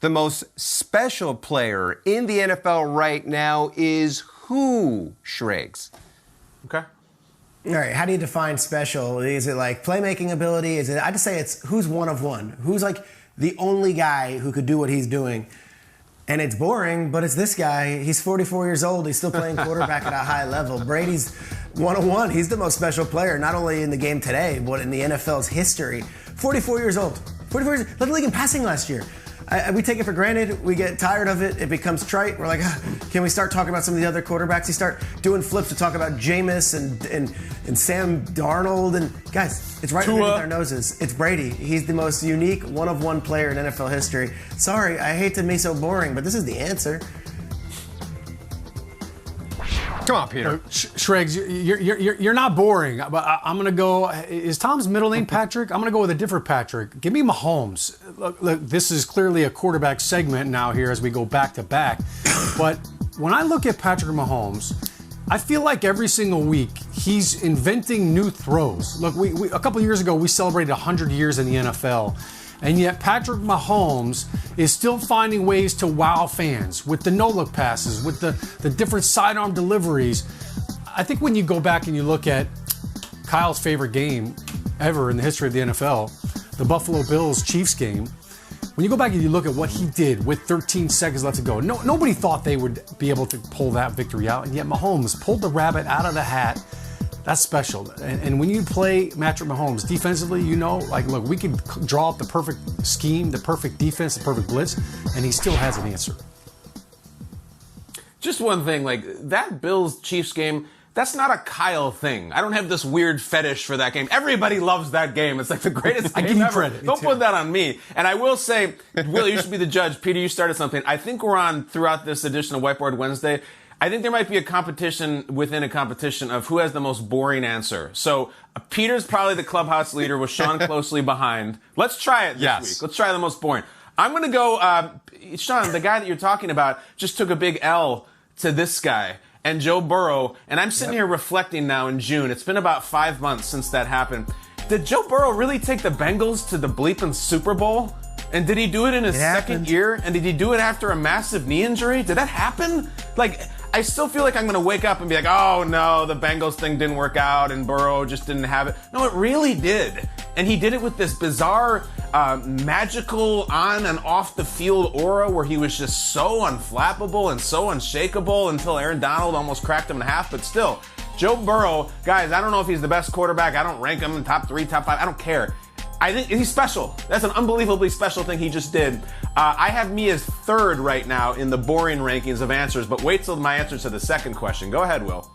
The most special player in the NFL right now is who, Shregs? Okay. All right, how do you define special? Is it like playmaking ability? I just say it's who's one of one. Who's like the only guy who could do what he's doing. And it's boring, but it's this guy. He's 44 years old. He's still playing quarterback at a high level. Brady's 101. He's the most special player, not only in the game today, but in the NFL's history. 44 years old. 44 years, led the league in passing last year. We take it for granted. We get tired of it. It becomes trite. We're like, can we start talking about some of the other quarterbacks? You start doing flips to talk about Jameis and Sam Darnold. And guys, it's right underneath our noses. It's Brady. He's the most unique one-of-one player in NFL history. Sorry, I hate to be so boring, but this is the answer. Come on, Peter. Shregs, you're not boring, but I'm going to go. Is Tom's middle name Patrick? I'm going to go with a different Patrick. Give me Mahomes. Look, this is clearly a quarterback segment now here as we go back to back. But when I look at Patrick Mahomes, I feel like every single week he's inventing new throws. Look, we a couple years ago we celebrated 100 years in the NFL. And yet Patrick Mahomes is still finding ways to wow fans with the no-look passes, with the different sidearm deliveries. I think when you go back and you look at Kyle's favorite game ever in the history of the NFL, the Buffalo Bills-Chiefs game, when you go back and you look at what he did with 13 seconds left to go, nobody thought they would be able to pull that victory out. And yet Mahomes pulled the rabbit out of the hat. That's special. And when you play Patrick Mahomes defensively, look, we could draw up the perfect scheme, the perfect defense, the perfect blitz, and he still has an answer. Just one thing, that Bills-Chiefs game, that's not a Kyle thing. I don't have this weird fetish for that game. Everybody loves that game. It's like the greatest game give you ever. credit. Don't put that on me. And I will say, Will, you should be the judge. Peter, you started something. I think we're on throughout this edition of Whiteboard Wednesday. I think there might be a competition within a competition of who has the most boring answer. So Peter's probably the clubhouse leader with Sean closely behind. Let's try it this week. Let's try the most boring. I'm going to go, Sean, the guy that you're talking about just took a big L to this guy and Joe Burrow. And I'm sitting here reflecting now in June. It's been about 5 months since that happened. Did Joe Burrow really take the Bengals to the bleeping Super Bowl? And did he do it in his second year? And did he do it after a massive knee injury? Did that happen? I still feel like I'm going to wake up and be like, oh no, the Bengals thing didn't work out and Burrow just didn't have it. No, it really did. And he did it with this bizarre, magical on and off the field aura where he was just so unflappable and so unshakable until Aaron Donald almost cracked him in half. But still, Joe Burrow, guys, I don't know if he's the best quarterback. I don't rank him in top 3, top 5. I don't care. I think he's special. That's an unbelievably special thing he just did. I have me as third right now in the boring rankings of answers, but wait till my answer to the second question. Go ahead, Will.